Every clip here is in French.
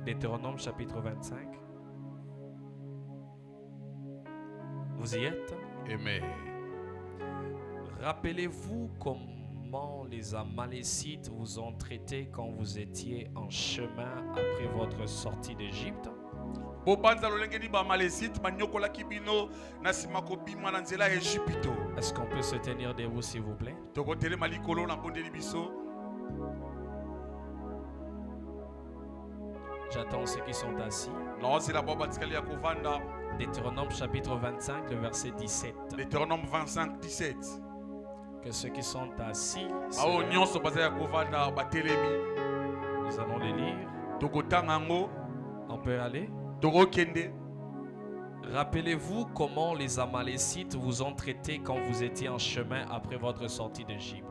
Deutéronome chapitre 25. Vous y êtes? Amen. Rappelez-vous comment les Amalécites vous ont traité quand vous étiez en chemin après votre sortie d'Égypte? Est-ce qu'on peut se tenir debout s'il vous plaît? J'attends ceux qui sont assis. Deutéronome chapitre 25, le verset 17. Deutéronome 25, 17. Que ceux qui sont assis, Nous allons les lire. On peut aller. Rappelez-vous comment les Amalécites vous ont traité quand vous étiez en chemin après votre sortie d'Égypte.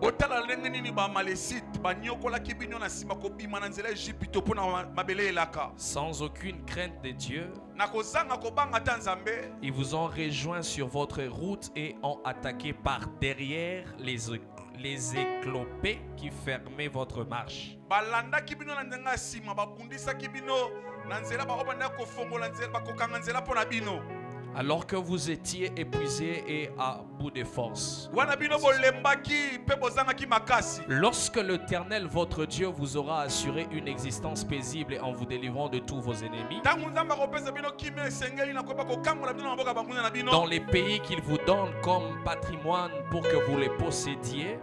Sans aucune crainte de Dieu, ils vous ont rejoint sur votre route et ont attaqué par derrière les éclopés qui fermaient votre marche. Alors que vous étiez épuisé et à bout de force. Lorsque l'Éternel votre Dieu vous aura assuré une existence paisible en vous délivrant de tous vos ennemis, dans les pays qu'il vous donne comme patrimoine pour que vous les possédiez,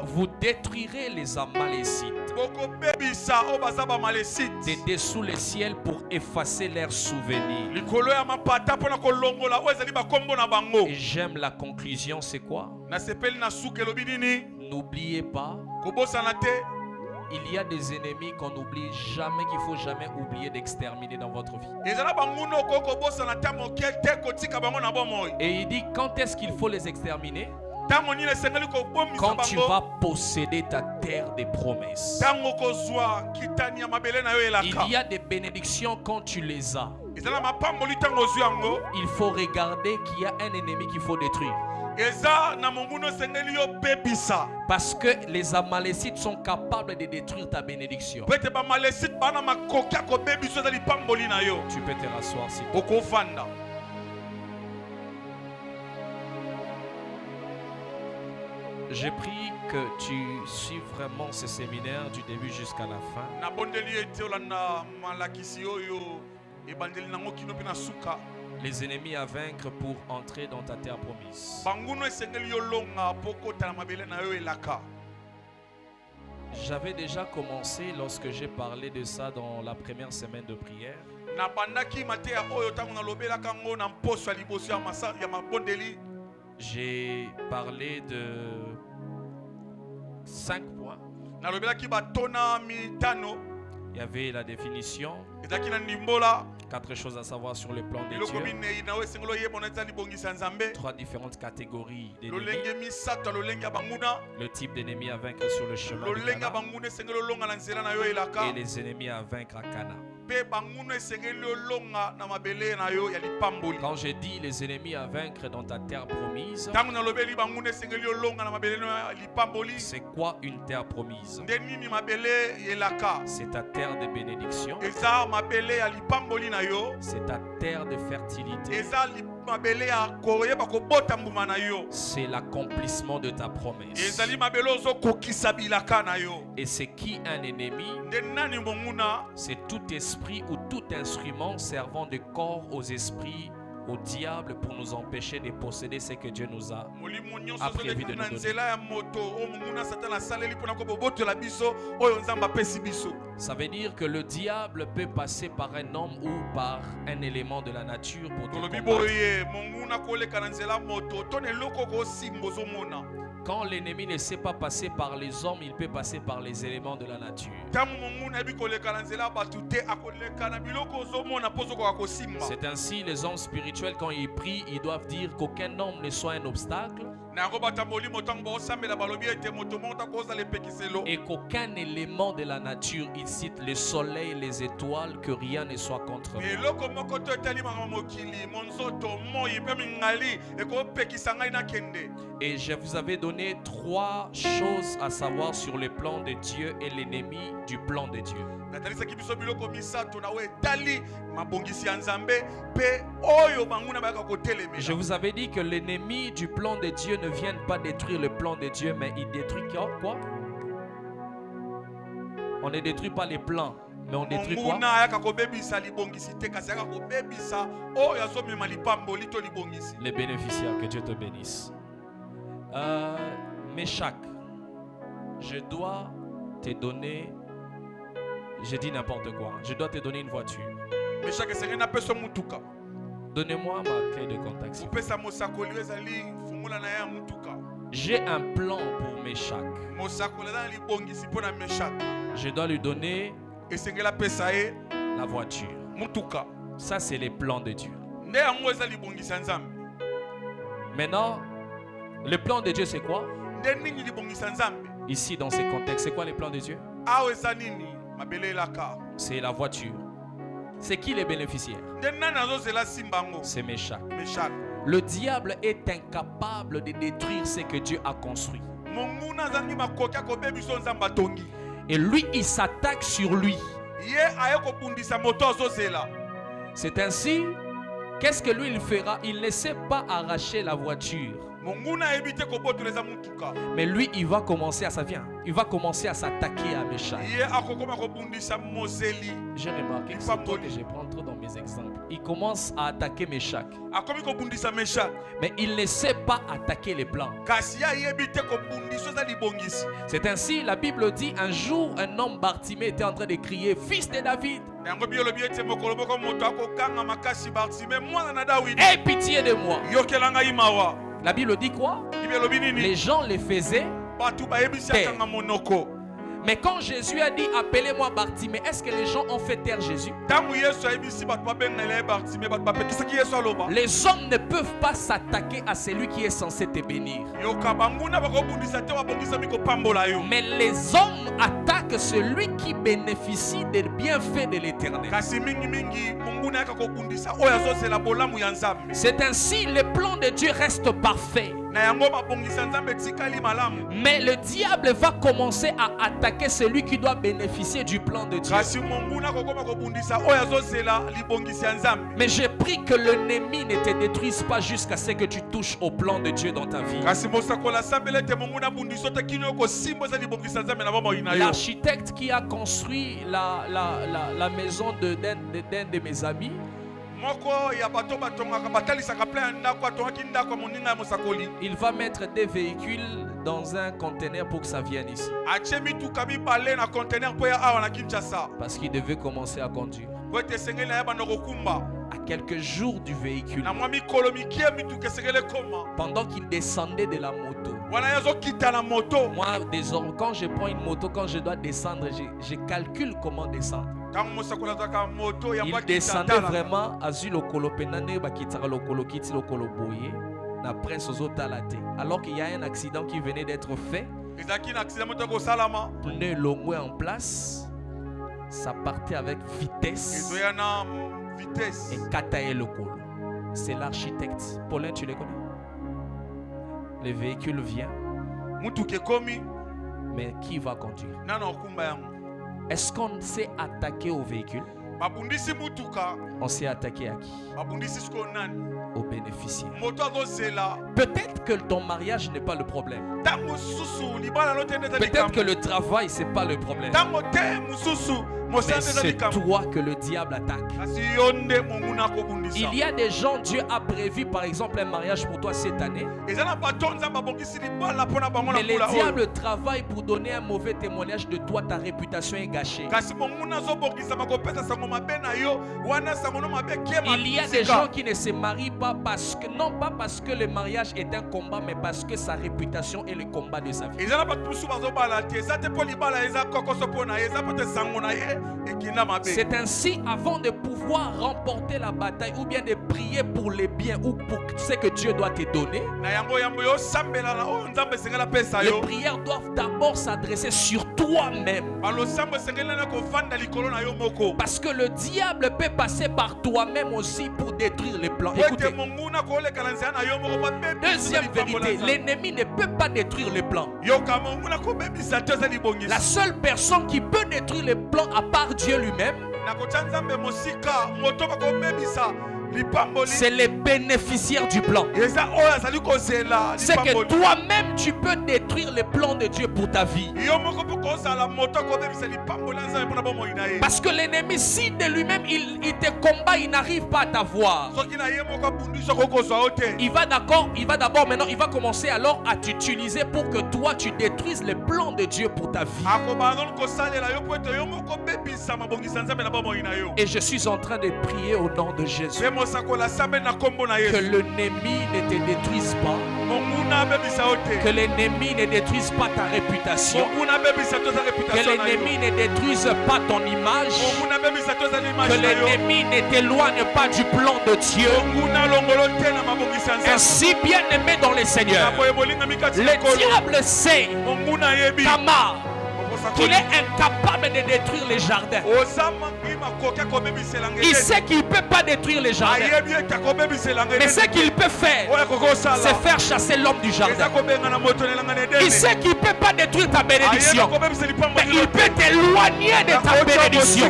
vous détruirez les Amalécites de dessous les ciels pour effacer leurs souvenirs. Et j'aime la conclusion, c'est quoi? N'oubliez pas, il y a des ennemis qu'on n'oublie jamais, qu'il ne faut jamais oublier d'exterminer dans votre vie. Et il dit, quand est-ce qu'il faut les exterminer? Quand tu vas posséder ta terre des promesses. Il y a des bénédictions quand tu les as. Il faut regarder qu'il y a un ennemi qu'il faut détruire. Parce que les Amalécites sont capables de détruire ta bénédiction. Tu peux te rasseoir si tu veux. J'ai pris que tu suives vraiment ce séminaire du début jusqu'à la fin. Les ennemis à vaincre pour entrer dans ta terre promise. J'avais déjà commencé lorsque j'ai parlé de ça dans la première semaine de prière. J'ai parlé de 5 points. Il y avait la définition, 4 choses à savoir sur le plan de Dieu, 3 différentes catégories d'ennemis, le type d'ennemis à vaincre sur le chemin de Canaan, et les ennemis à vaincre à Canaan. Quand j'ai dit les ennemis à vaincre dans ta terre promise, c'est quoi une terre promise? C'est ta terre de bénédiction, c'est ta terre de fertilité, c'est l'accomplissement de ta promesse. Et c'est qui un ennemi? C'est tout esprit ou tout instrument servant de corps aux esprits, au diable, pour nous empêcher de posséder ce que Dieu nous a prévu de nous donner. Ça veut dire que le diable peut passer par un homme ou par un élément de la nature pour te combattre. Quand l'ennemi ne sait pas passer par les hommes, il peut passer par les éléments de la nature. C'est ainsi, les hommes spirituels, quand ils prient, ils doivent dire qu'aucun homme ne soit un obstacle et qu'aucun élément de la nature, il cite le soleil, les étoiles, que rien ne soit contre moi. Et je vous avais donné 3 choses à savoir sur le plan de Dieu et l'ennemi du plan de Dieu. Je vous avais dit que l'ennemi du plan de Dieu ne vient pas détruire le plan de Dieu, mais il détruit quoi? On ne détruit pas les plans, mais on détruit quoi? Les bénéficiaires, que Dieu te bénisse. Méchak, je dois te donner, je dis n'importe quoi, je dois te donner une voiture. Donnez-moi ma clé de contact. J'ai un plan pour Méchak. Je dois lui donner la voiture. Ça, c'est les plans de Dieu. Maintenant, le plan de Dieu, c'est quoi? Ici, dans ces contextes, c'est quoi les plans de Dieu? C'est la voiture. C'est qui les bénéficiaires? C'est Méchak. Le diable est incapable de détruire ce que Dieu a construit. Et lui, il s'attaque sur lui. C'est ainsi, qu'est-ce que lui il fera? Il ne sait pas arracher la voiture. Mais lui, il va commencer à s'attaquer à Méchak. J'ai remarqué que c'est toi que je prends trop dans mes exemples. Il commence à attaquer Méchak. Mais il ne sait pas attaquer les plans. C'est ainsi, la Bible dit, un jour, un homme Bartimée était en train de crier, fils de David, aie pitié de moi. La Bible dit quoi? Les gens les faisaient taire. Mais quand Jésus a dit appelez-moi Bartimée, est-ce que les gens ont fait taire Jésus? Les hommes ne peuvent pas s'attaquer à celui qui est censé te bénir. Mais les hommes attaquent celui qui bénéficie des bienfaits de l'Éternel. C'est ainsi, le plan de Dieu reste parfait. Mais le diable va commencer à attaquer celui qui doit bénéficier du plan de Dieu. Mais j'ai pris que l'ennemi ne te détruise pas jusqu'à ce que tu touches au plan de Dieu dans ta vie. L'architecte qui a construit la maison d'un de mes amis, il va mettre des véhicules dans un conteneur pour que ça vienne ici. Parce qu'il devait commencer à conduire. À quelques jours du véhicule, pendant qu'il descendait de la moto, moi désormais quand je prends une moto, quand je dois descendre, je calcule comment descendre. Il descendait vraiment alors qu'il y a un accident qui venait d'être fait. Pneu longoué en place, ça partait avec vitesse et kataye le colo. C'est l'architecte. Paulin, tu les connais? Le véhicule vient, mais qui va conduire? Est-ce qu'on s'est attaqué au véhicule? On s'est attaqué à qui? Aux bénéficiaires. Peut-être que ton mariage n'est pas le problème. Peut-être que le travail c'est pas le problème. Mais c'est toi que le diable attaque. Il y a des gens, Dieu a prévu par exemple un mariage pour toi cette année. Mais le diable travaille pour donner un mauvais témoignage de toi, ta réputation est gâchée. Il y a des gens qui ne se marient pas parce que, non pas parce que le mariage est un combat, mais parce que sa réputation est le combat de sa vie. C'est ainsi, avant de pouvoir remporter la bataille ou bien de prier pour les bien ou pour ce que Dieu doit te donner, les prières doivent d'abord s'adresser sur toi-même. Parce que le diable peut passer par toi-même aussi pour détruire les plans. Écoutez, deuxième vérité, l'ennemi ne peut pas détruire les plans. La seule personne qui peut détruire les plans à part Dieu lui-même, c'est les bénéficiaires du plan. C'est que toi-même tu peux détruire les plans de Dieu pour ta vie. Parce que l'ennemi, si de lui-même il te combat, il n'arrive pas à t'avoir. Il va d'abord maintenant, il va commencer alors à t'utiliser pour que toi tu détruises les plans de Dieu pour ta vie. Et je suis en train de prier au nom de Jésus. Que l'ennemi ne te détruise pas. Que l'ennemi ne détruise pas ta réputation. Que l'ennemi ne détruise pas ton image. Que l'ennemi ne t'éloigne pas du plan de Dieu. Ainsi bien aimé dans le Seigneur, le diable sait, Tamar, qu'il est incapable de détruire les jardins. Il sait qu'il ne peut pas détruire les jardins. Mais ce qu'il peut faire, c'est faire chasser l'homme du jardin. Il sait qu'il ne peut pas détruire ta bénédiction, mais il peut t'éloigner de ta bénédiction.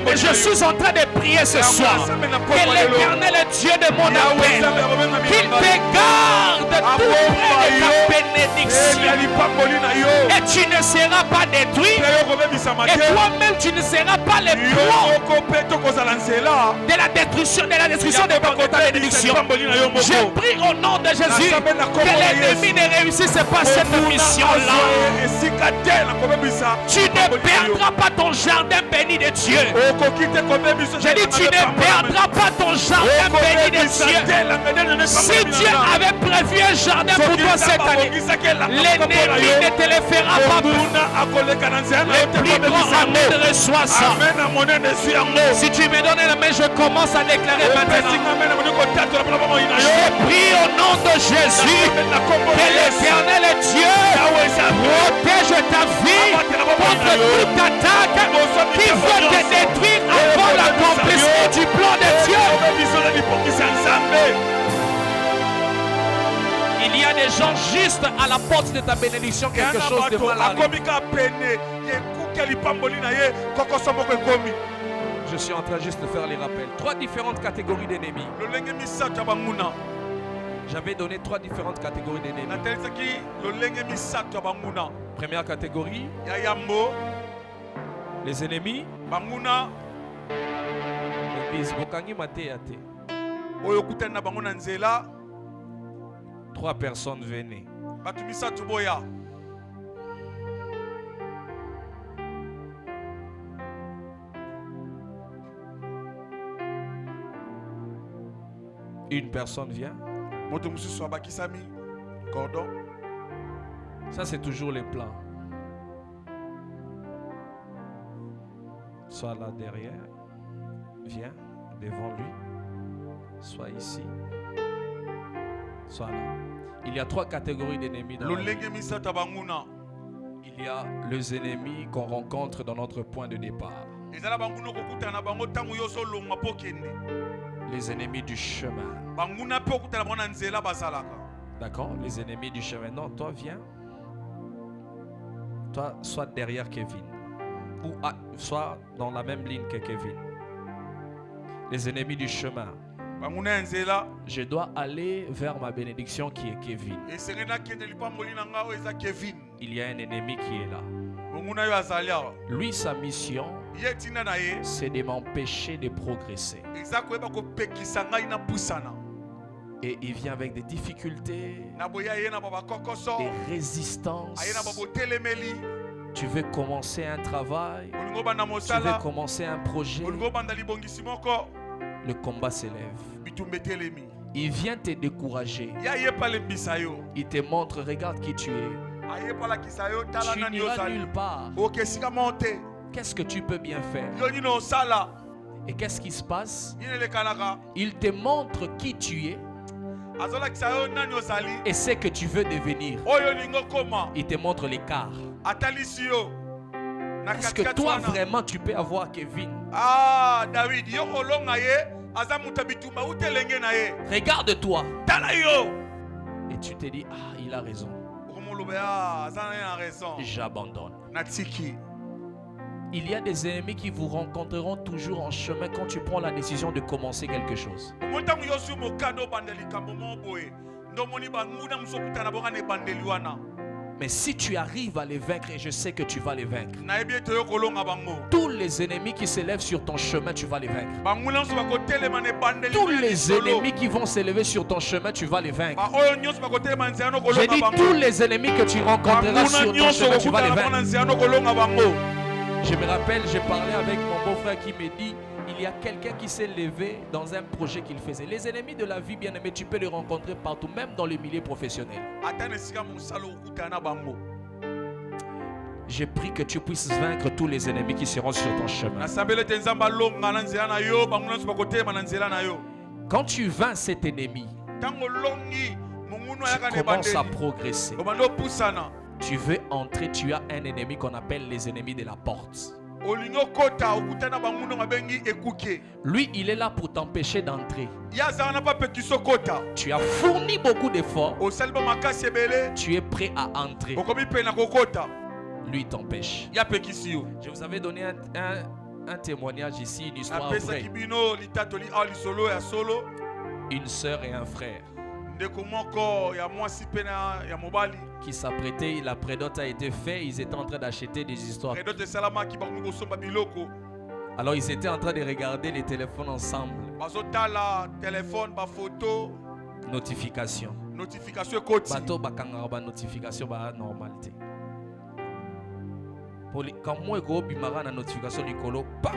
Et je suis en train de prier ce soir que l'Éternel Dieu de mon appel, qu'il te garde tout près de ta bénédiction. Et tu ne seras pas détruit. Et toi-même tu ne seras pas le plan de la destruction de ta bénédiction. Je prie au nom de Jésus que l'ennemi ne réussisse pas cette mission-là. Tu ne perdras pas ton jardin béni de Dieu. J'ai dit tu ne perdras pas ton jardin béni de Dieu. Si Dieu avait prévu un jardin pour toi cette année, l'ennemi ne te le fera pas. Le plus grand amen reçoit ça. Si tu me donnes la main, je commence à déclarer maintenant. Je prie au nom de Jésus que l'Éternel Dieu protège ta vie contre toute attaque qui veut te détruire avant l'accomplissement du plan de Dieu. Il y a des gens juste à la porte de ta bénédiction, quelque chose de mal arrive. Je suis en train juste de faire les rappels. 3 différentes catégories d'ennemis. J'avais donné 3 différentes catégories d'ennemis. Première catégorie, les ennemis. L'église Bokangi Mateyate. 3 personnes venaient. Une personne vient. Ça, c'est toujours les plans. Soit là derrière, viens devant lui, soit ici, soit là. Il y a 3 catégories d'ennemis dans la vie. Il y a les ennemis qu'on rencontre dans notre point de départ. Les ennemis du chemin. D'accord? Les ennemis du chemin. Non, toi viens. Toi, soit derrière Kevin. Ou soit dans la même ligne que Kevin. Les ennemis du chemin. Je dois aller vers ma bénédiction qui est Kevin. Il y a un ennemi qui est là. Lui, sa mission, c'est de m'empêcher de progresser. Et il vient avec des difficultés, des résistances. Tu veux commencer un travail, tu veux commencer un projet, le combat s'élève. Il vient te décourager. Il te montre, regarde qui tu es. Tu n'iras nulle part. Qu'est-ce que tu peux bien faire? Et qu'est-ce qui se passe? Il te montre qui tu es. et ce que tu veux devenir. Il te montre l'écart. Est-ce que toi vraiment tu peux avoir Kevin? Regarde-toi et tu te dis, ah, il a raison. J'abandonne. Il y a des ennemis qui vous rencontreront toujours en chemin quand tu prends la décision de commencer quelque chose. Mais si tu arrives à les vaincre, et je sais que tu vas les vaincre, tous les ennemis qui s'élèvent sur ton chemin, tu vas les vaincre. Tous les ennemis qui vont s'élever sur ton chemin, tu vas les vaincre. J'ai dit tous les ennemis que tu rencontreras sur ton chemin, tu vas les vaincre. Je me rappelle, j'ai parlé avec mon beau-frère qui me dit, il y a quelqu'un qui s'est levé dans un projet qu'il faisait. Les ennemis de la vie, bien aimé, tu peux les rencontrer partout, même dans le milieu professionnel. J'ai pris que tu puisses vaincre tous les ennemis qui seront sur ton chemin. Quand tu vaincs cet ennemi, tu commences à progresser. Tu veux entrer, tu as un ennemi qu'on appelle les ennemis de la porte. Lui, il est là pour t'empêcher d'entrer. Tu as fourni beaucoup d'efforts. Tu es prêt à entrer. Lui t'empêche. Je vous avais donné un témoignage ici, une histoire vraie. Une sœur et un frère qui s'apprêtaient, la prédote a été faite, ils étaient en train d'acheter des histoires. Alors ils étaient en train de regarder les téléphones ensemble. Notification. Bato bakangaba notification ba normalité. Quand moi go bimara na notification likolo pa.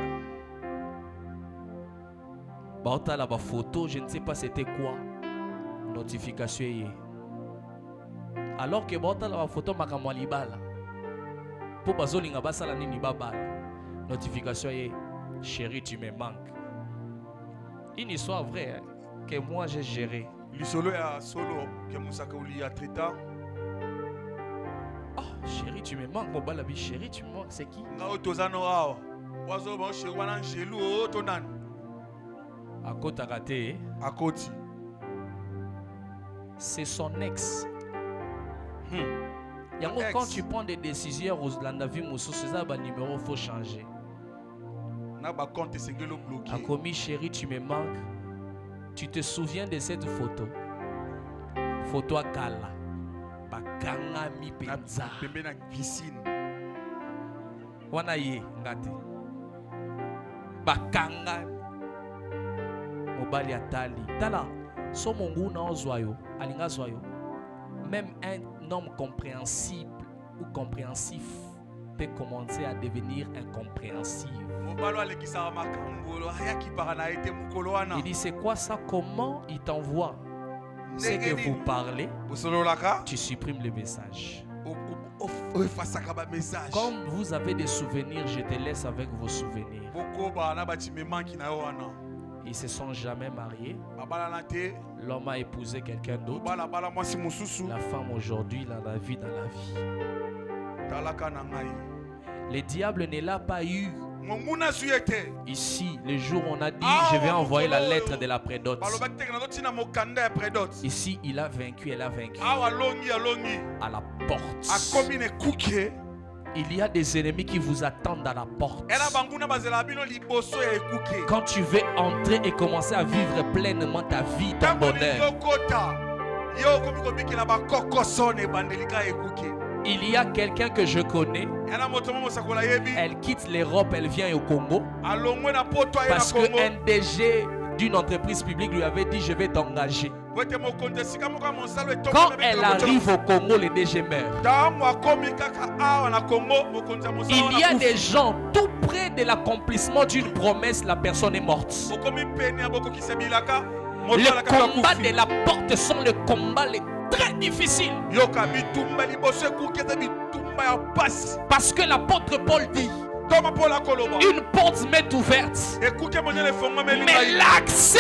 Baota la ba photo, je ne sais pas c'était quoi. Notification yi. Alors que baota la ba photo makamwa libala. Po bazolinga basala nini babala. Notification yi. Chérie, tu me manques. Une histoire vraie hein, que moi j'ai géré. Oh, chérie, tu me manques. Mon balabi, chérie, tu me manques. C'est qui? À côté raté. À côté. C'est son ex. Quand tu prends des décisions aux Landavi Moussou, c'est ça le numéro, faut changer. A commis, chérie, tu me manques. Tu te souviens de cette photo? Photo à Kala. Bakanga mi penza. Wana ye ngate. Bakanga. Mobali atali. Tala. So mongu na ozwayo. Alinga zwayo. Même un homme compréhensible ou compréhensif peut commencer à devenir incompréhensible. Il dit c'est quoi ça? Comment il t'envoie? C'est que vous parlez, tu supprimes le message. Comme vous avez des souvenirs, je te laisse avec vos souvenirs. Ils ne se sont jamais mariés. L'homme a épousé quelqu'un d'autre. La femme aujourd'hui, dans la vie, Le diable ne l'a pas eu. Ici, le jour où on a dit je vais envoyer la lettre de la prédote. Ici, il a vaincu, elle a vaincu. À la porte. Il y a des ennemis qui vous attendent à la porte. Quand tu veux entrer et commencer à vivre pleinement ta vie, ton bonheur. Il y a quelqu'un que je connais. Elle quitte l'Europe, elle vient au Congo. Parce qu'un DG d'une entreprise publique lui avait dit je vais t'engager. Quand elle arrive au Congo, le DG meurt. Il y a des gens tout près de l'accomplissement d'une promesse, la personne est morte. Le combat de la porte sont les combats les très difficiles. Parce que l'apôtre Paul dit Une porte m'est ouverte. Mais l'accès,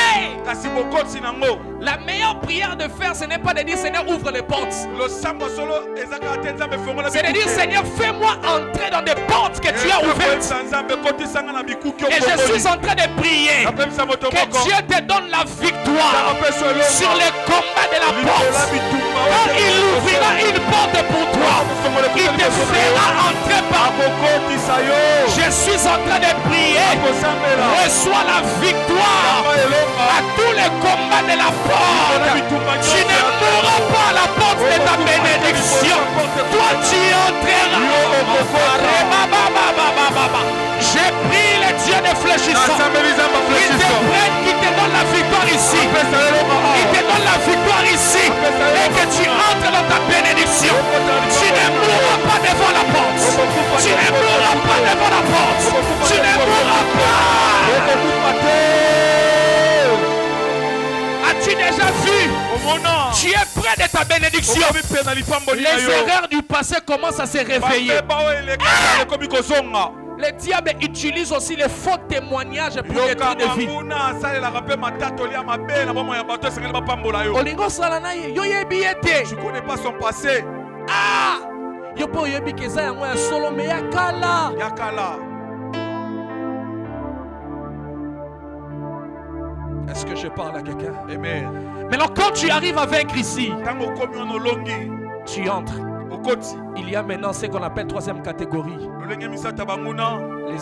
la meilleure prière de faire, ce n'est pas de dire Seigneur, ouvre les portes. C'est de dire Seigneur, fais-moi entrer dans des portes que tu as ouvertes. Et je suis en train de prier que Dieu te donne la victoire sur les combats de la porte. Quand il ouvrira une porte pour toi, il te fera entrer par Je suis en train de prier. Reçois la victoire à tous les combats de la porte. Tu ne mourras pas à la porte de ta bénédiction. Toi, tu entreras. J'ai pris les dieux des fléchissants. Qui te donne la victoire ici. Il te donne la victoire ici. Et que tu entres dans ta bénédiction. Tu ne mourras pas devant la porte. Tu ne mourras pas devant la porte. Tu ne mourras pas. As-tu déjà vu? Tu es près de ta bénédiction. Les erreurs du passé commencent à se réveiller. Le diable utilise aussi les faux témoignages pour détruire des vies. Olingo salanaye, yo yebiete. Je connais pas son passé. Ah! Yo po yebi keza yango ya solo me yakala. Yakala. Est-ce que je parle à quelqu'un? Amen. Maintenant, quand tu arrives à vaincre ici, tu entres. Il y a maintenant ce qu'on appelle troisième catégorie. Les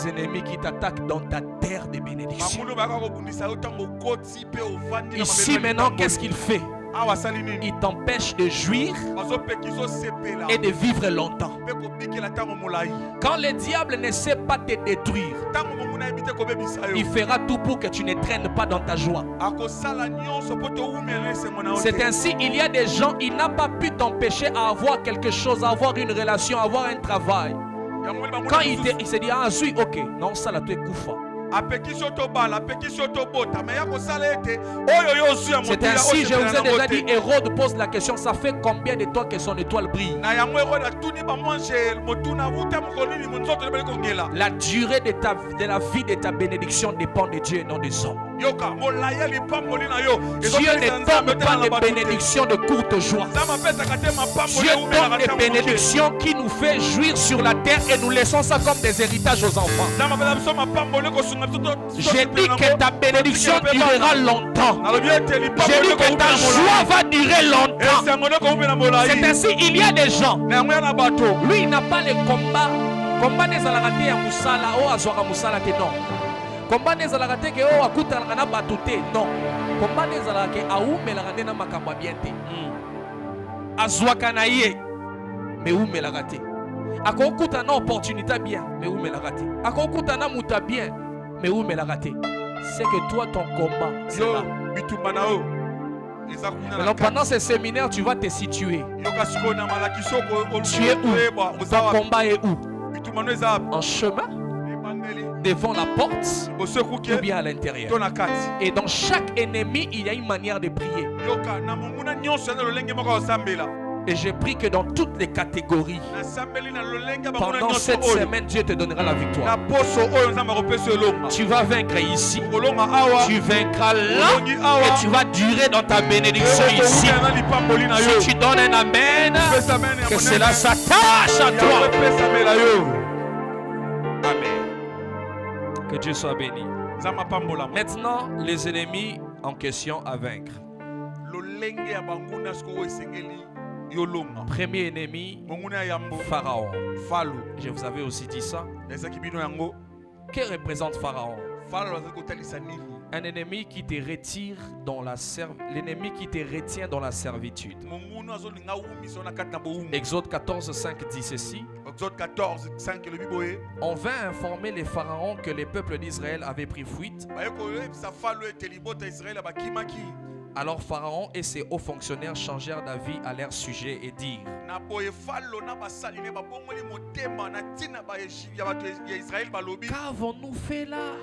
ennemis qui t'attaquent dans ta terre de bénédiction. Ici maintenant, qu'est-ce qu'il fait? Il t'empêche de jouir et de vivre longtemps. Quand le diable ne sait pas te détruire, il fera tout pour que tu ne traînes pas dans ta joie. C'est ainsi, il y a des gens, il n'a pas pu t'empêcher à avoir quelque chose, à avoir une relation, à avoir un travail. Quand il se dit, ah oui, ok, non, ça là, tu es koufa. C'est ainsi, je vous ai déjà dit, Hérode pose la question, ça fait combien de temps que son étoile brille? La durée de la vie de ta bénédiction dépend de Dieu et non des hommes. Dieu ne donne pas des bénédictions de courte joie. Dieu donne des bénédictions qui nous fait jouir sur la terre et nous laissons ça comme des héritages aux enfants. J'ai dit que ta bénédiction durera longtemps. J'ai dit que ta joie va durer longtemps. C'est ainsi, il y a des gens. Lui, il n'a pas le combat. Combat des alaratés à Moussala, oh, Azora Moussala, non. Combat des alaratés que oh, Akuta Rana Batouté, non. Combat des alaratés à où, mais la rane n'a pas cambabiente. Azouakanaye, mais où, mais la raté. Ako kuta na opportunité bien, mais où, mais la raté. Ako kuta na muta bien, mais où, mais la raté. C'est que toi, ton combat, c'est là. Alors pendant ce séminaire, tu vas te situer. Tu es où? Ton combat est où? En chemin, devant la porte, ou bien à l'intérieur. Et dans chaque ennemi, il y a une manière de prier. Et j'ai pris que dans toutes les catégories, pendant cette semaine, Dieu te donnera la victoire. Tu vas vaincre ici, tu vaincras là, et tu vas durer dans ta bénédiction ici. Si tu donnes un amen, que cela s'attache à toi. Amen. Que Dieu soit béni. Maintenant, les ennemis en question à vaincre. Premier ennemi, Pharaon. Je vous avais aussi dit ça. Que représente Pharaon? Un ennemi qui te retire dans la l'ennemi qui te retient dans la servitude. Exode 14, 5 dit ceci. On vint informer les pharaons que les peuples d'Israël avaient pris fuite. Alors Pharaon et ses hauts fonctionnaires changèrent d'avis à leur sujet et dirent: qu'avons-nous fait là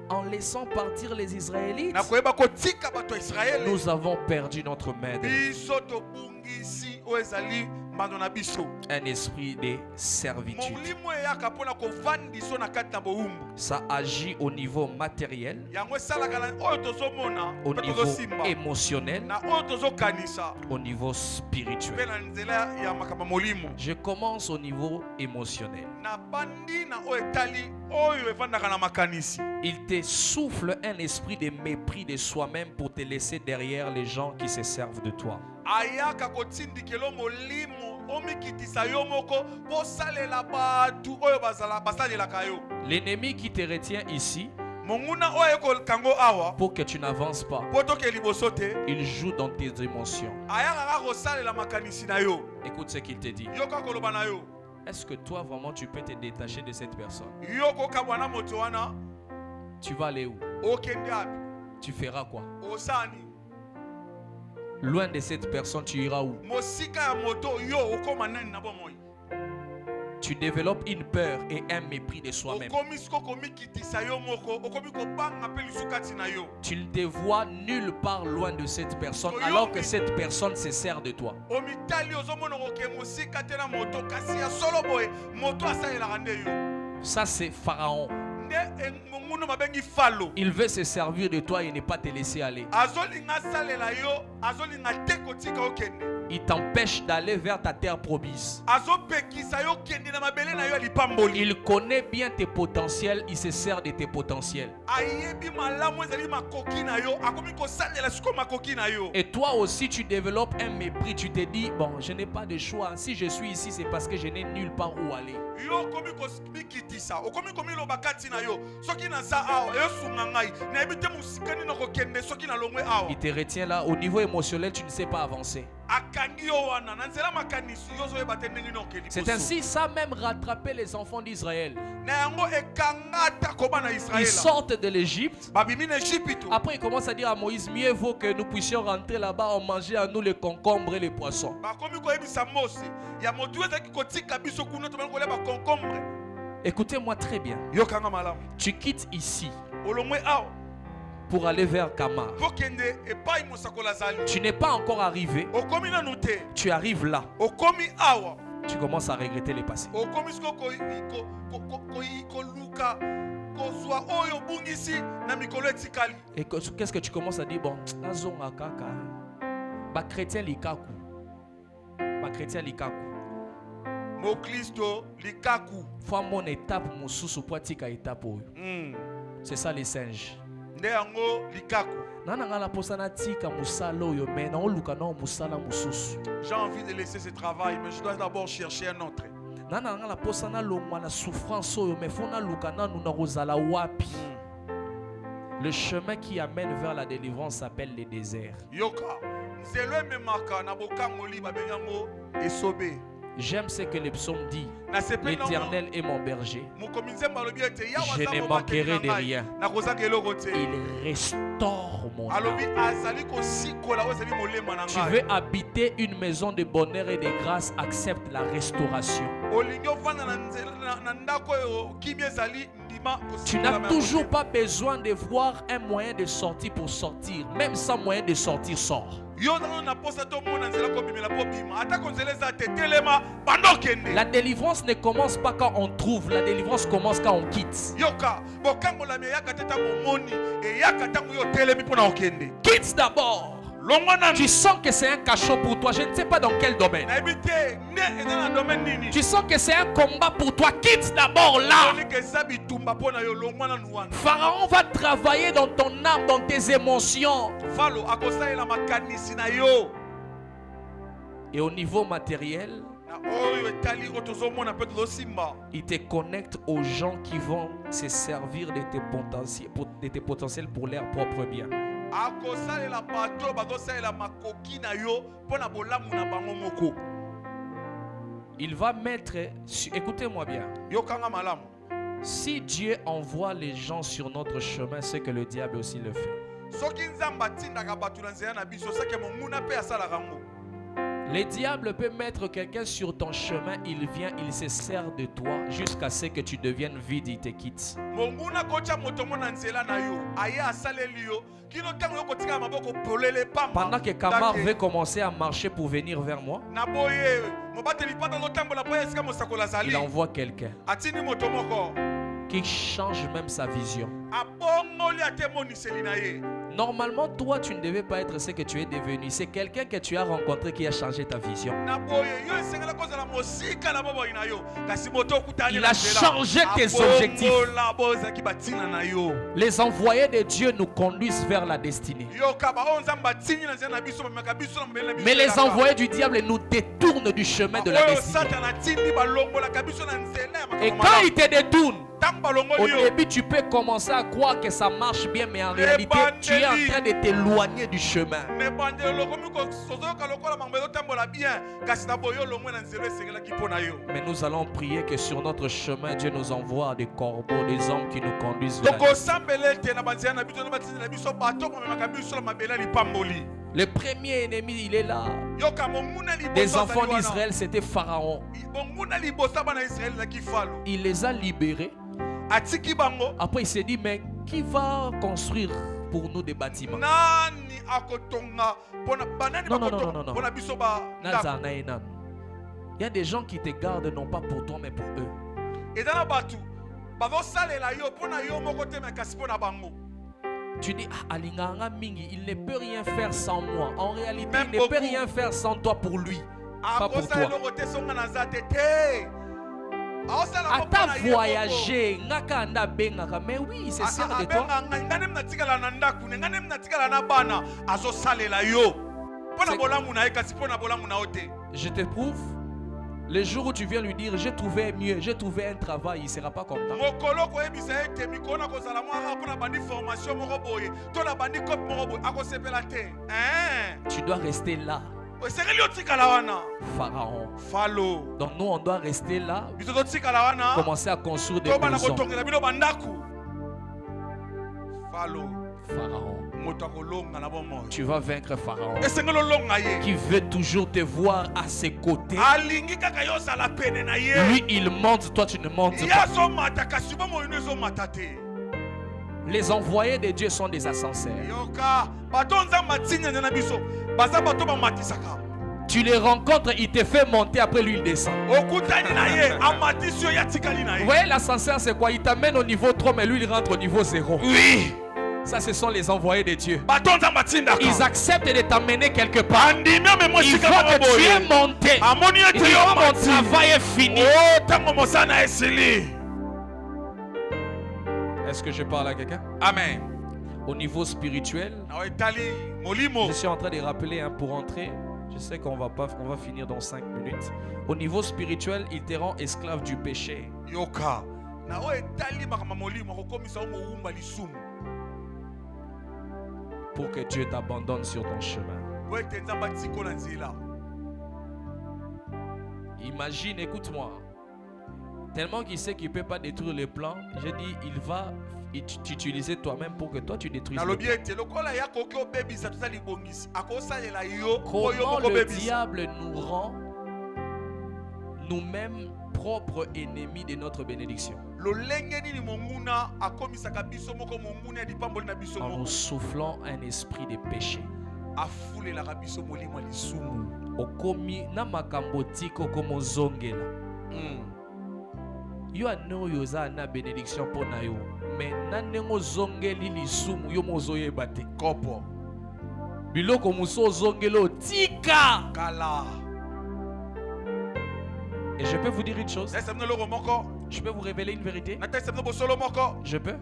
en laissant partir les Israélites? Nous avons perdu notre maître. un esprit de servitude. Ça agit au niveau matériel, au niveau émotionnel, au niveau spirituel. Je commence au niveau émotionnel. Il te souffle un esprit de mépris de soi-même pour te laisser derrière les gens qui se servent de toi. L'ennemi qui te retient ici pour que tu n'avances pas, il joue dans tes émotions. Écoute ce qu'il te dit. Est-ce que toi vraiment tu peux te détacher de cette personne? Tu vas aller où? Tu feras quoi? Loin de cette personne, tu iras où? Tu développes une peur et un mépris de soi-même. Tu ne te vois nulle part loin de cette personne alors que cette personne se sert de toi. Ça c'est Pharaon. Il veut se servir de toi et ne pas te laisser aller. Il t'empêche d'aller vers ta terre promise. Il connaît bien tes potentiels, il se sert de tes potentiels. Et toi aussi tu développes un mépris, tu te dis, bon, je n'ai pas de choix. Si je suis ici, c'est parce que je n'ai nulle part où aller. Il te retient là, au niveau émotionnel, tu ne sais pas avancer. C'est ainsi, ça même rattrapé les enfants d'Israël. Ils sortent de l'Égypte. Après, ils commencent à dire à Moïse, mieux vaut que nous puissions rentrer là-bas, en manger à nous les concombres et les poissons. Écoutez-moi très bien. Tu quittes ici pour aller vers Kamar. Tu n'es pas encore arrivé. Tu arrives là. Tu commences à regretter le passé. Et qu'est-ce que tu commences à dire? Bon, ba chrétien likaku. Ba chrétien likaku. Faut mon étape mususu pratika étape. C'est ça les singes. J'ai envie de laisser ce travail, mais je dois d'abord chercher un autre. Le chemin qui amène vers la délivrance s'appelle le désert. J'aime ce que le psaume dit. L'Éternel est mon berger. Je ne manquerai de rien. Il restaure mon âme. Tu veux habiter une maison de bonheur et de grâce, accepte la restauration. Tu n'as toujours pas besoin de voir un moyen de sortir pour sortir. Même sans moyen de sortir, sort. La délivrance ne commence pas quand on trouve, la délivrance commence quand on quitte. Quitte d'abord. Tu sens que c'est un cachot pour toi, je ne sais pas dans quel domaine. Tu sens que c'est un combat pour toi, quitte d'abord là. Pharaon va travailler dans ton âme, dans tes émotions. Et au niveau matériel, il te connecte aux gens qui vont se servir de tes potentiels pour leur propre bien. Il va mettre, écoutez-moi bien, si Dieu envoie les gens sur notre chemin, c'est que le diable aussi le fait. Le diable peut mettre quelqu'un sur ton chemin, il vient, il se sert de toi jusqu'à ce que tu deviennes vide, il te quitte. Pendant que Kamar veut commencer à marcher pour venir vers moi, il envoie quelqu'un qui change même sa vision. Normalement, toi, tu ne devais pas être ce que tu es devenu. C'est quelqu'un que tu as rencontré qui a changé ta vision. Il a changé tes objectifs. Les envoyés de Dieu nous conduisent vers la destinée. Mais les envoyés du diable nous détournent du chemin de la destinée. Et quand ils te détournent, au début, tu peux commencer à croire que ça marche bien, mais en réalité, tu es en train de t'éloigner du chemin. Mais nous allons prier que sur notre chemin, Dieu nous envoie des corbeaux, des hommes qui nous conduisent vers la destinée. Le premier ennemi, il est là. Les enfants d'Israël, c'était Pharaon. Il les a libérés. Après, il s'est dit, mais qui va construire pour nous des bâtiments? Non. Il y a des gens qui te gardent non pas pour toi, mais pour eux. Tu dis, Alinganga Mingi, il ne peut rien faire sans moi. En réalité, même il ne peut rien faire sans toi pour lui. Pas pour toi. Ata voyager, mais oui, c'est ça de toi. Je te prouve. Le jour où tu viens lui dire j'ai trouvé mieux, j'ai trouvé un travail, il ne sera pas content. Tu dois rester là. Pharaon. Donc nous on doit rester là. Commencer à construire des maisons. Pharaon. Tu vas vaincre Pharaon qui veut toujours te voir à ses côtés. Lui il monte, toi tu ne montes pas. Les envoyés de Dieu sont des ascenseurs. Tu les rencontres, il te fait monter, après lui il descend. Vous voyez l'ascenseur c'est quoi? Il t'amène au niveau 3 mais lui il rentre au niveau 0. Oui. Ça, ce sont les envoyés de Dieu. Ils acceptent de t'amener quelque part. Ils voient que tu es monté. Ils disent, oh, mon travail est fini. Est-ce que je parle à quelqu'un? Amen. Au niveau spirituel, je suis en train de rappeler pour entrer. Je sais qu'on va finir dans 5 minutes. Au niveau spirituel, il te rend esclave du péché. Pour que Dieu t'abandonne sur ton chemin. Imagine, écoute-moi. Tellement qu'il sait qu'il ne peut pas détruire les plans, j'ai dit, il va t'utiliser toi-même pour que toi tu détruises les plans. Comment le diable nous rend nous-mêmes propres ennemis de notre bénédiction? En nous soufflant un esprit de péché. Okomi na makambotiko komo zongela. Yo ano yoza na bénédiction pour na yo. Mais nanengo zongeli lisumu yo mozoye bate. Kopo. Biloko muso zongelo tika. Kala. Et je peux vous dire une chose. Je peux vous révéler une vérité. Je peux.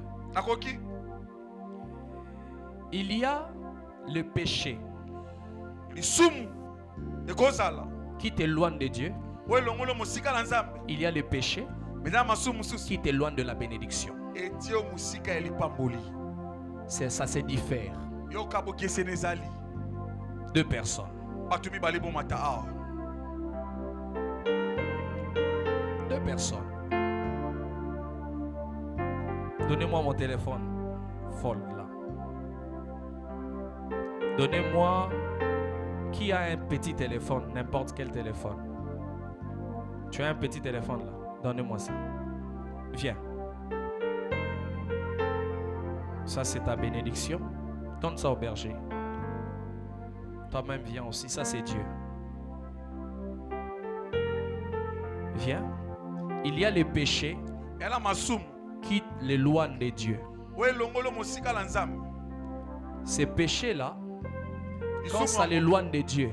Il y a le péché qui t'éloigne de Dieu. Il y a le péché qui t'éloigne de la bénédiction. Ça se diffère. Deux personnes. Deux personnes. Donnez-moi mon téléphone. Fold là. Donnez-moi Qui a un petit téléphone, n'importe quel téléphone? Tu as un petit téléphone là? Donne-moi ça. Viens. Ça, c'est ta bénédiction. Donne ça au berger. Toi-même, viens aussi. Ça, c'est Dieu. Viens. Il y a les péchés qui l'éloignent de Dieu. Ces péchés-là, quand ça l'éloigne de Dieu,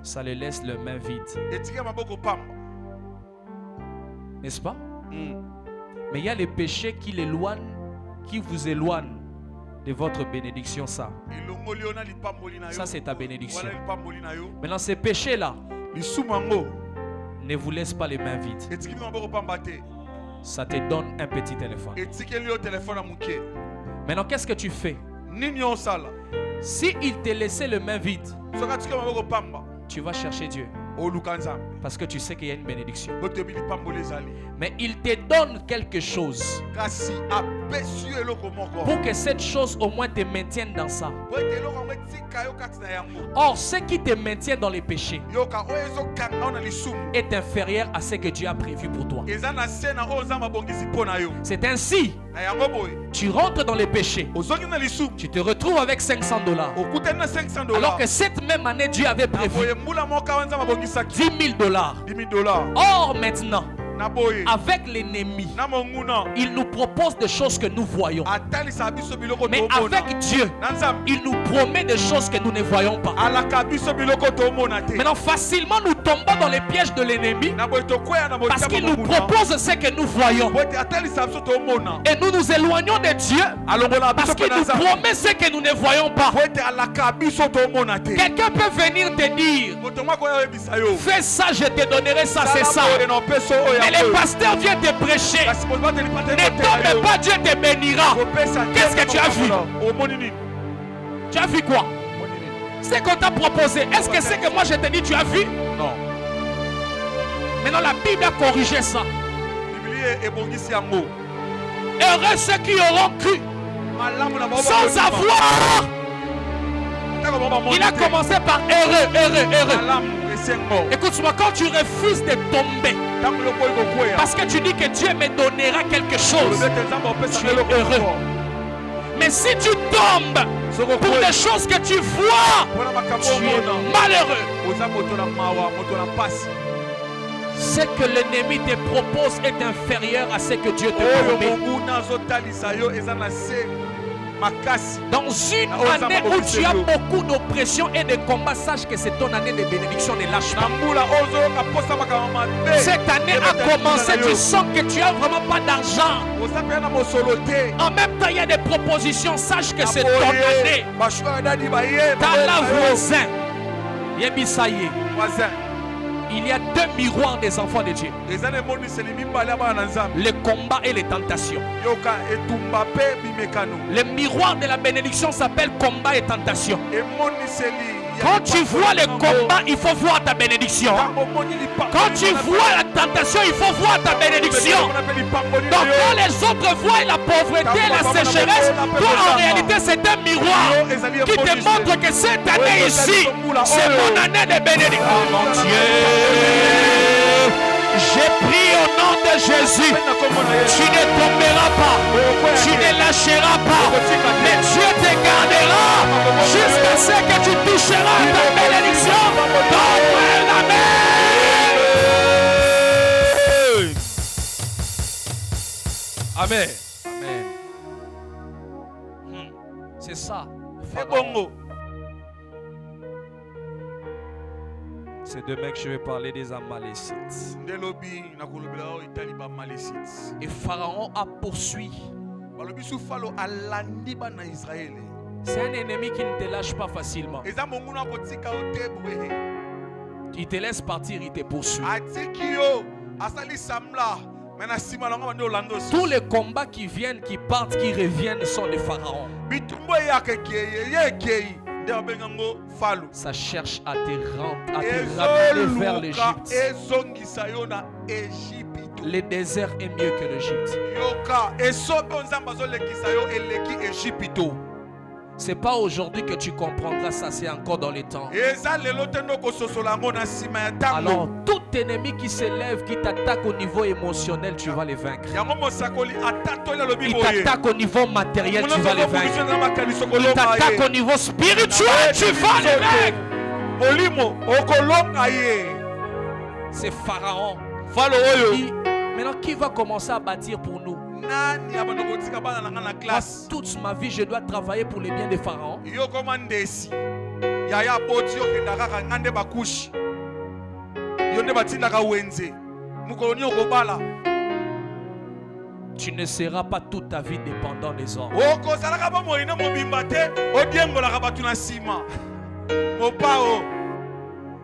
ça les laisse les mains vides. N'est-ce pas? Mais il y a les péchés qui l'éloignent, qui vous éloignent de votre bénédiction. Ça c'est ta bénédiction. Maintenant, ces péchés-là ne vous laissent pas les mains vides. Ça te donne un petit téléphone. Maintenant, qu'est-ce que tu fais? Si il te laissait les mains vides, tu vas chercher Dieu. Parce que tu sais qu'il y a une bénédiction. Mais il te donne quelque chose pour que cette chose au moins te maintienne dans ça. Or, ce qui te maintient dans les péchés est inférieur à ce que Dieu a prévu pour toi. C'est ainsi, tu rentres dans les péchés, tu te retrouves avec $500. Alors que cette même année, Dieu avait prévu $10,000. Or maintenant, avec l'ennemi, il nous propose des choses que nous voyons. Mais avec Dieu, il nous promet des choses que nous ne voyons pas. Maintenant, facilement nous tombons dans les pièges de l'ennemi parce qu'il nous propose ce que nous voyons. Et nous nous éloignons de Dieu parce qu'il nous promet ce que nous ne voyons pas. Quelqu'un peut venir te dire, fais ça, je te donnerai ça, c'est ça. Et le pasteur vient te prêcher. Ne tombe pas, Dieu te bénira. Qu'est-ce que tu as vu? Tu as vu quoi? C'est qu'on t'a proposé. Est-ce que c'est que moi je te dis tu as vu? Non. Maintenant la Bible a corrigé ça. Heureux ceux qui auront cru sans avoir. Il a commencé par heureux. Écoute-moi, quand tu refuses de tomber parce que tu dis que Dieu me donnera quelque chose, tu es heureux. Mais si tu tombes pour des choses que tu vois, tu es malheureux. Ce que l'ennemi te propose est inférieur à ce que Dieu te promet. Dans une année où tu as beaucoup d'oppression et de combats, sache que c'est ton année de bénédiction, ne lâche pas. Cette année a commencé, tu sens que tu n'as vraiment pas d'argent. En même temps, il y a des propositions, sache que c'est ton année. T'as la voisin. Yebisaye. Il y a deux miroirs des enfants de Dieu. Le combat et les tentations. Le miroir de la bénédiction s'appelle combat et tentation. Quand tu vois le combat, il faut voir ta bénédiction. Quand tu vois la tentation, il faut voir ta bénédiction. Donc quand les autres voient la pauvreté et la sécheresse, toi en réalité c'est un miroir qui te montre que cette année ici, c'est mon année de bénédiction. Mon Dieu, j'ai pris au nom de Jésus. Tu ne tomberas pas, tu ne lâcheras pas, mais Dieu te gardera jusqu'à ce que tu toucheras ta bénédiction. Donne-moi un amen. Amen. C'est ça. C'est bon. C'est demain que je vais parler des Amalécites. Et Pharaon a poursuivi. C'est un ennemi qui ne te lâche pas facilement. Il te laisse partir, il te poursuit. Tous les combats qui viennent, qui partent, qui reviennent sont des pharaons. Ça cherche à te ramener vers l'Égypte. Le désert est mieux que l'Égypte. C'est pas aujourd'hui que tu comprendras ça, c'est encore dans les temps. Alors, tout ennemi qui s'élève, qui t'attaque au niveau émotionnel, tu vas les vaincre. Il t'attaque au niveau matériel, tu vas les vaincre. Il t'attaque au niveau spirituel, tu vas les vaincre. C'est Pharaon. Maintenant, qui va commencer à bâtir pour nous? Toute ma vie, je dois travailler pour les biens de Pharaon. Tu ne seras pas toute ta vie dépendant des hommes.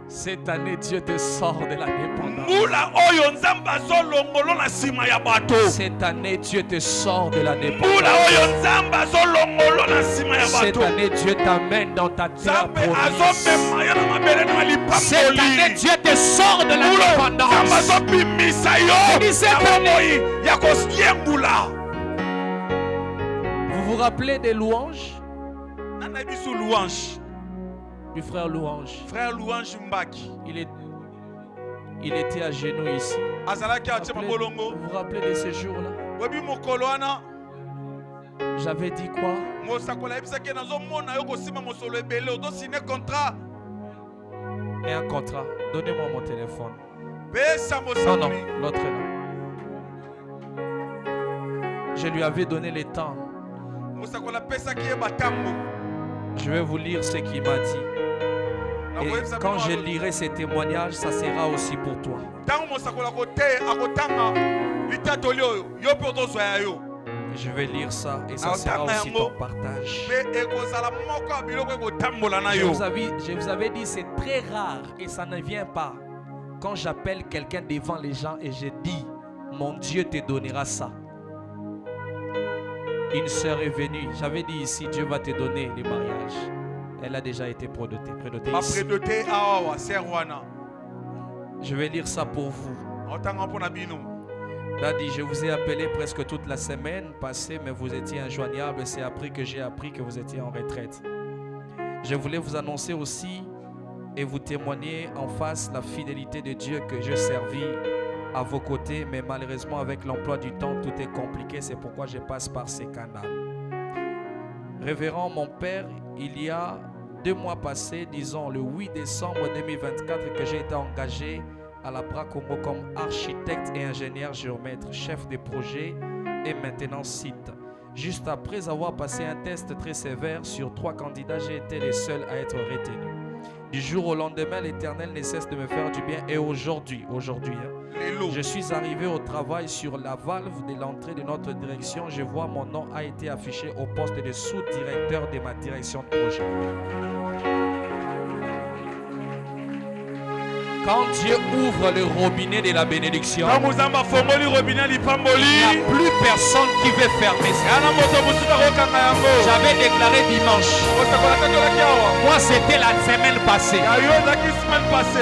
Cette année, Dieu te sort de la dépendance. Cette année, Dieu te sort de la dépendance. Cette année, Dieu t'amène dans ta terre promise. Cette année, Dieu te sort de la dépendance. Cette année, vous vous rappelez des louanges? Du frère Louange. Frère Louange Mbaki. Il était à genoux ici. Vous vous rappelez de ces jours-là? J'avais dit quoi? Et un contrat. Donnez-moi mon téléphone. Non, l'autre là. Je lui avais donné le temps. Je vais vous lire ce qu'il m'a dit. Et quand je lirai ces témoignages, ça sera aussi pour toi. Je vais lire ça et ça sera aussi ton partage. Je vous avais dit, c'est très rare et ça ne vient pas. Quand j'appelle quelqu'un devant les gens et je dis, mon Dieu te donnera ça. Une sœur est venue. J'avais dit ici, Dieu va te donner les mariages. Elle a déjà été prédotée ici. Je vais lire ça pour vous. Daddy, je vous ai appelé presque toute la semaine passée, mais vous étiez injoignable. C'est après que j'ai appris que vous étiez en retraite. Je voulais vous annoncer aussi et vous témoigner en face la fidélité de Dieu que je servis à vos côtés, mais malheureusement avec l'emploi du temps, tout est compliqué. C'est pourquoi je passe par ces canaux. Révérend mon père, il y a 2 mois passés, disons le 8 décembre 2024, que j'ai été engagé à la Bracongo comme architecte et ingénieur géomètre, chef de projet et maintenance site. Juste après avoir passé un test très sévère sur 3 candidats, j'ai été le seul à être retenu. Du jour au lendemain, l'Éternel ne cesse de me faire du bien. Et aujourd'hui, je suis arrivé au travail sur la valve de l'entrée de notre direction. Je vois mon nom a été affiché au poste de sous-directeur de ma direction de projet. Quand Dieu ouvre le robinet de la bénédiction, il n'y a plus personne qui veut fermer ça. J'avais déclaré dimanche. Moi, c'était la semaine passée.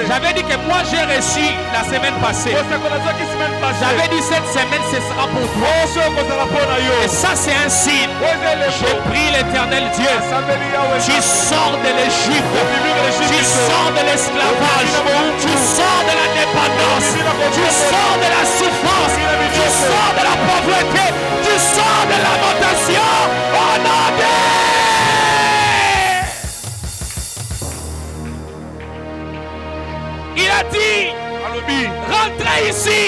J'avais dit que moi, j'ai reçu la semaine passée. J'avais dit cette semaine, ce sera pour toi. Et ça, c'est un signe. Je prie l'Éternel Dieu. Tu sors de l'Égypte. Tu sors de l'esclavage. Tu sors de la dépendance, tu sors de la souffrance, tu sors de la pauvreté, tu sors de la lamentation. Oh non, il a dit, rentrez ici.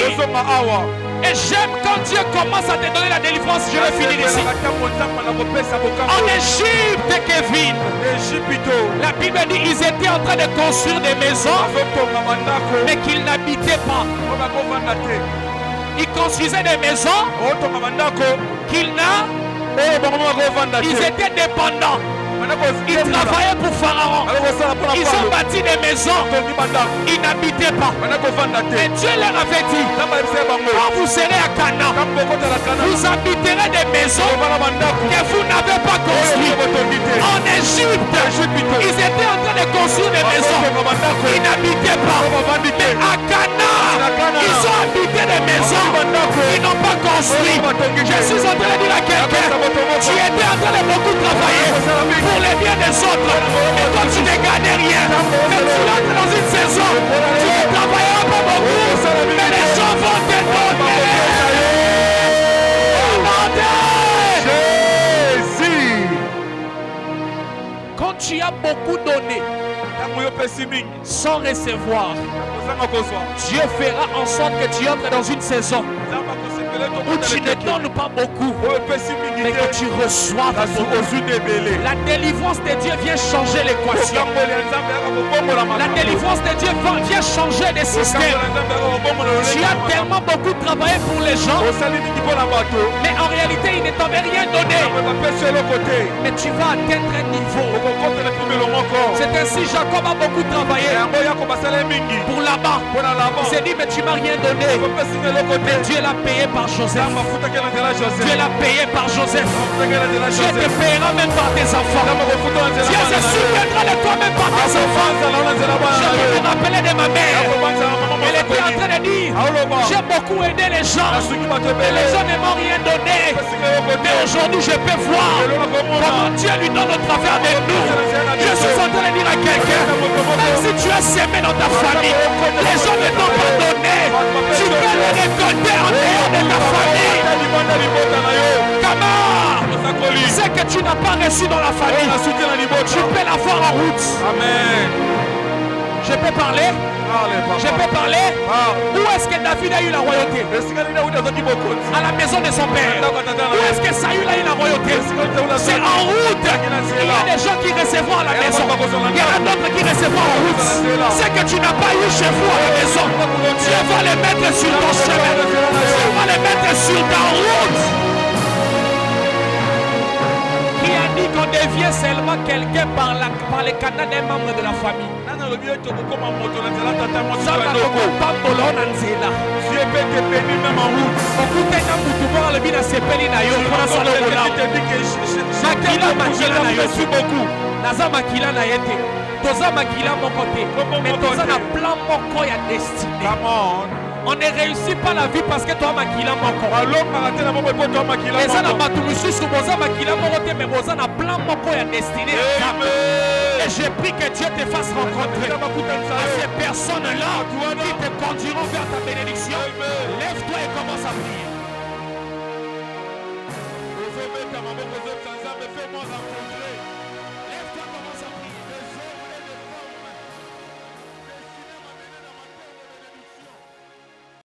Et j'aime quand Dieu commence à te donner la délivrance. Je vais finir ici. En Égypte, Kevin, la Bible dit qu'ils étaient en train de construire des maisons, mais qu'ils n'habitaient pas. Ils construisaient des maisons qu'ils n'habitaient. Ils étaient dépendants. Ils travaillaient pour Pharaon. Ils ont bâti des maisons. Ils n'habitaient pas. Et Dieu leur avait dit, quand vous serez à Canaan, vous habiterez des maisons que vous n'avez pas construites. En Égypte, ils étaient en train de construire des maisons. Ils n'habitaient pas. Mais à Canaan, ils ont habité des maisons. Ils n'ont pas construit. Je suis en train de dire à quelqu'un, tu étais en train de beaucoup travailler pour les biens des autres. Et toi, tu ne gagnes rien. Mais tu entres dans une saison. Tu ne travailleras pas beaucoup. Mais les gens vont te donner. Jésus. Quand tu as beaucoup donné sans recevoir, Dieu fera en sorte que tu entres dans une saison où tu ne donnes pas beaucoup, mais que tu reçois beaucoup. La délivrance de Dieu vient changer l'équation. La délivrance de Dieu vient changer les systèmes. Tu as tellement beaucoup travaillé pour les gens, mais en réalité, il ne t'avait rien donné. Mais tu vas atteindre un niveau. C'est ainsi Jacob a beaucoup travaillé pour là-bas. Il s'est dit, mais tu m'as rien donné. Mais Dieu l'a payé par Joseph. Dieu l'a payé par Joseph. Dieu te payera même par tes enfants. Dieu se souviendra de toi même par tes enfants. Je me rappelais de ma mère. Elle était en train de dire, j'ai beaucoup aidé les gens. Mais les gens ne m'ont rien donné. Mais aujourd'hui, je peux voir comment Dieu lui donne au travers de nous. Je suis en train de dire à quelqu'un, même si tu as semé dans ta famille, les gens ne t'ont pas donné. Tu peux le récolter en dehors de ta famille. Comment c'est que tu n'as pas reçu dans la famille, tu peux l'avoir en route. Amen. Je peux parler? Je peux parler? Où est-ce que David a eu la royauté? À la maison de son père. Où est-ce que Saül a eu la royauté? C'est en route. Il y a des gens qui recevront à la maison. Il y en a d'autres qui recevront en route. C'est que tu n'as pas eu chez vous à la maison. Dieu va les mettre sur ton chemin. Dieu va les mettre sur ta route. Qui a dit qu'on devient seulement quelqu'un par les canaux des membres de la famille? Dieu peut te bénir même en route. On ne réussit pas la vie parce que toi makila moko. Mais ça n'a pas tout le suisse boza makila moko mais boza na plan moko ya destiné. Et j'ai pris que Dieu te fasse rencontrer à ces personnes-là qui te conduiront vers ta bénédiction. Lève-toi et commence à prier.